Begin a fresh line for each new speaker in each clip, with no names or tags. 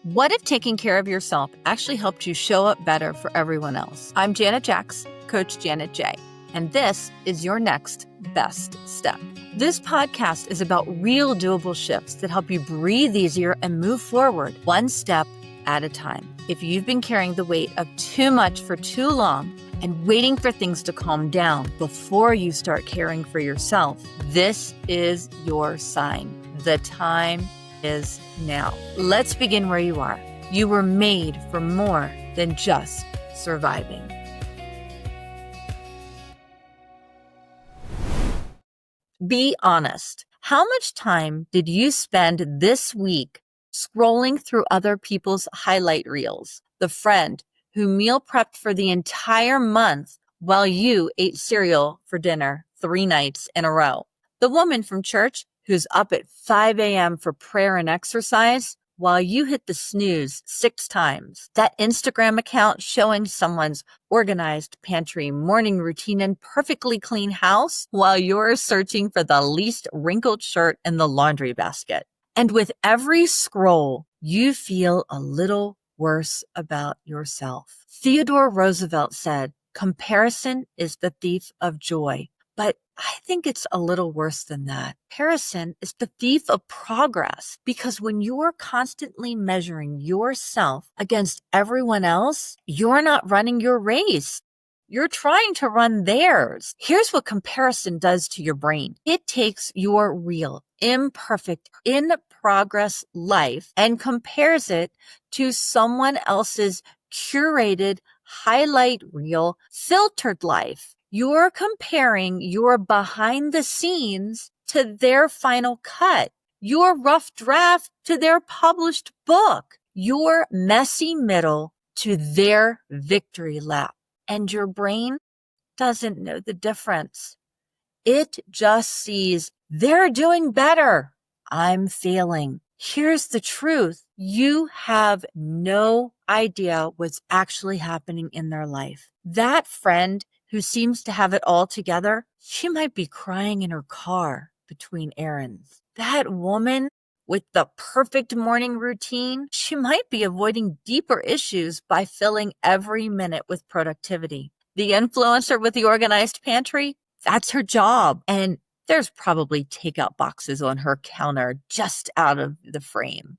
What if taking care of yourself actually helped you show up better for everyone else? I'm Janet Jacks, Coach Janet J, and this is your next best step. This podcast is about real doable shifts that help you breathe easier and move forward one step at a time. If you've been carrying the weight of too much for too long and waiting for things to calm down before you start caring for yourself, this is your sign. The time is now. Let's begin where you are. You were made for more than just surviving. Be honest. How much time did you spend this week scrolling through other people's highlight reels? The friend who meal prepped for the entire month while you ate cereal for dinner 3 nights in a row. The woman from church who's up at 5 a.m. for prayer and exercise while you hit the snooze 6 times. That Instagram account showing someone's organized pantry, morning routine, and perfectly clean house while you're searching for the least wrinkled shirt in the laundry basket. And with every scroll, you feel a little worse about yourself. Theodore Roosevelt said, "Comparison is the thief of joy." But I think it's a little worse than that. Comparison is the thief of progress, because when you're constantly measuring yourself against everyone else, you're not running your race. You're trying to run theirs. Here's what comparison does to your brain. It takes your real, imperfect, in progress life and compares it to someone else's curated, highlight reel, filtered life. You're comparing your behind the scenes to their final cut, your rough draft to their published book, your messy middle to their victory lap. And your brain doesn't know the difference. It just sees they're doing better. I'm failing. Here's the truth. You have no idea what's actually happening in their life. That friend who seems to have it all together, she might be crying in her car between errands. That woman with the perfect morning routine, she might be avoiding deeper issues by filling every minute with productivity. The influencer with the organized pantry, that's her job. And there's probably takeout boxes on her counter just out of the frame.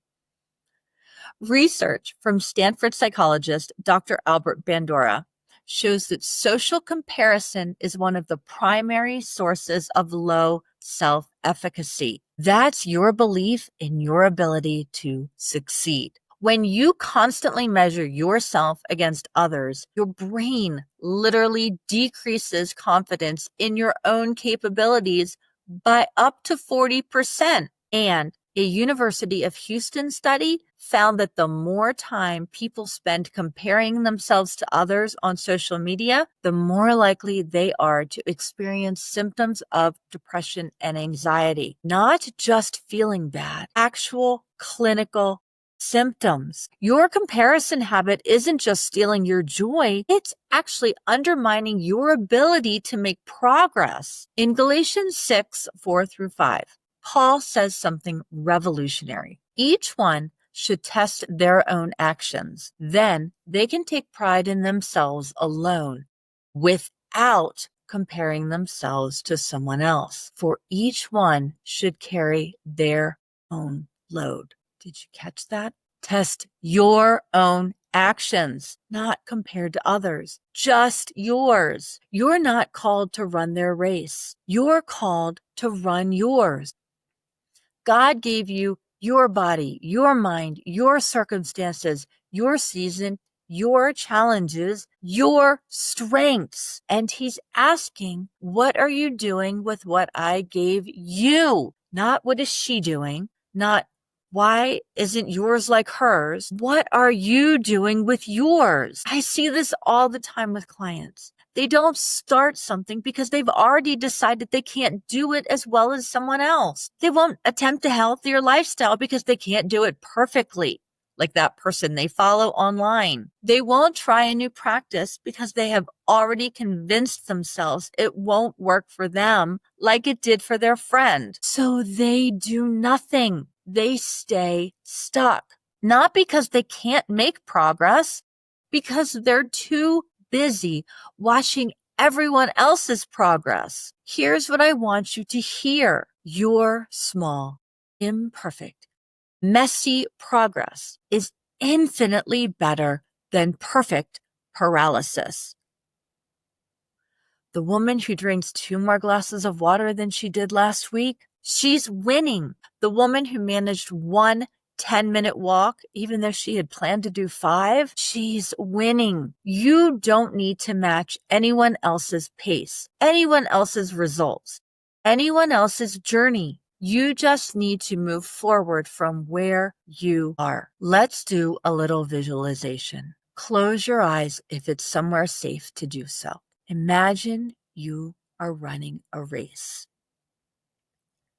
Research from Stanford psychologist Dr. Albert Bandura shows that social comparison is one of the primary sources of low self-efficacy. That's your belief in your ability to succeed. When you constantly measure yourself against others, your brain literally decreases confidence in your own capabilities by up to 40%. And a University of Houston study found that the more time people spend comparing themselves to others on social media, the more likely they are to experience symptoms of depression and anxiety. Not just feeling bad, actual clinical symptoms. Your comparison habit isn't just stealing your joy, it's actually undermining your ability to make progress. In Galatians 6:4-5, Paul says something revolutionary. Each one should test their own actions. Then they can take pride in themselves alone without comparing themselves to someone else. For each one should carry their own load. Did you catch that? Test your own actions, not compared to others, just yours. You're not called to run their race. You're called to run yours. God gave you your body, your mind, your circumstances, your season, your challenges, your strengths. And he's asking, what are you doing with what I gave you? Not what is she doing? Not why isn't yours like hers? What are you doing with yours? I see this all the time with clients. They don't start something because they've already decided they can't do it as well as someone else. They won't attempt a healthier lifestyle because they can't do it perfectly, like that person they follow online. They won't try a new practice because they have already convinced themselves it won't work for them like it did for their friend. So they do nothing. They stay stuck. Not because they can't make progress, because they're too busy watching everyone else's progress. Here's what I want you to hear. Your small, imperfect, messy progress is infinitely better than perfect paralysis. The woman who drinks 2 more glasses of water than she did last week, she's winning. The woman who managed 1 10-minute walk, even though she had planned to do 5, she's winning. You don't need to match anyone else's pace, anyone else's results, anyone else's journey. You just need to move forward from where you are. Let's do a little visualization. Close your eyes if it's somewhere safe to do so. Imagine you are running a race.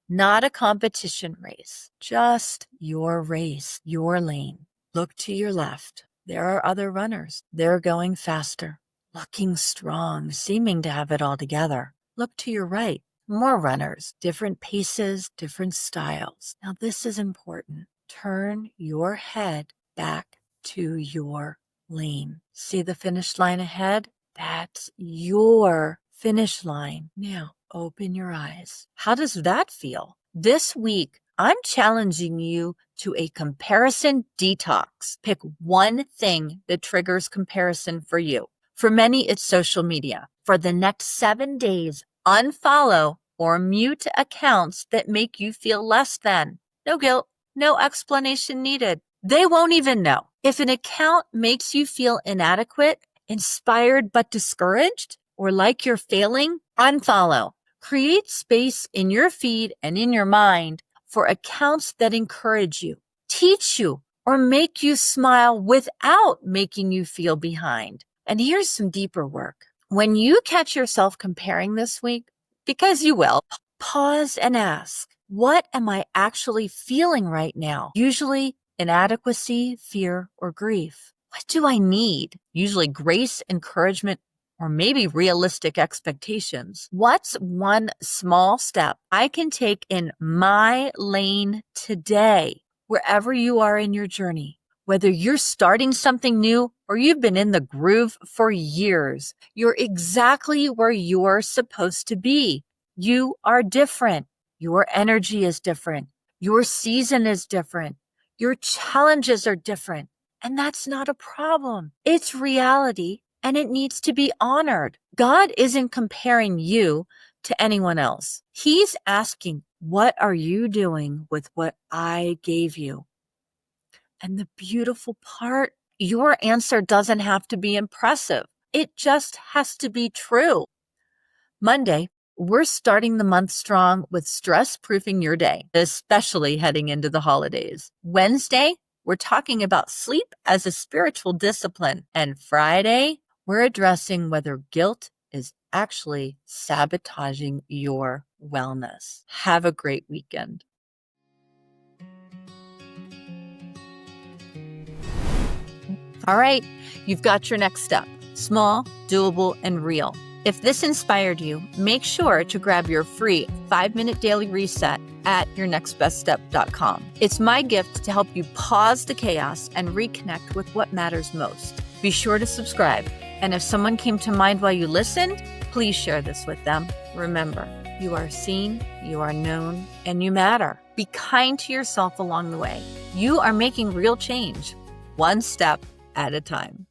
Not a competition race, just your race, your lane. Look to your left. There are other runners. They're going faster, looking strong, seeming to have it all together. Look to your right. More runners, different paces, different styles. Now this is important. Turn your head back to your lane. See the finish line ahead? That's your finish line. Now, open your eyes. How does that feel? This week, I'm challenging you to a comparison detox. Pick one thing that triggers comparison for you. For many, it's social media. For the next 7 days, unfollow or mute accounts that make you feel less than. No guilt, no explanation needed. They won't even know. If an account makes you feel inadequate, inspired but discouraged, or like you're failing, unfollow. Create space in your feed and in your mind for accounts that encourage you, teach you, or make you smile without making you feel behind. And here's some deeper work. When you catch yourself comparing this week, because you will, pause and ask, what am I actually feeling right now? Usually inadequacy, fear, or grief. What do I need? Usually grace, encouragement, or maybe realistic expectations. What's one small step I can take in my lane today, wherever you are in your journey? Whether you're starting something new or you've been in the groove for years, you're exactly where you're supposed to be. You are different. Your energy is different. Your season is different. Your challenges are different. And that's not a problem. It's reality and it needs to be honored. God isn't comparing you to anyone else. He's asking, what are you doing with what I gave you? And the beautiful part, your answer doesn't have to be impressive. It just has to be true. Monday, we're starting the month strong with stress-proofing your day, especially heading into the holidays. Wednesday, we're talking about sleep as a spiritual discipline. And Friday, we're addressing whether guilt is actually sabotaging your wellness. Have a great weekend. All right, you've got your next step. Small, doable, and real. If this inspired you, make sure to grab your free 5-minute daily reset at yournextbeststep.com. It's my gift to help you pause the chaos and reconnect with what matters most. Be sure to subscribe. And if someone came to mind while you listened, please share this with them. Remember, you are seen, you are known, and you matter. Be kind to yourself along the way. You are making real change, one step at a time.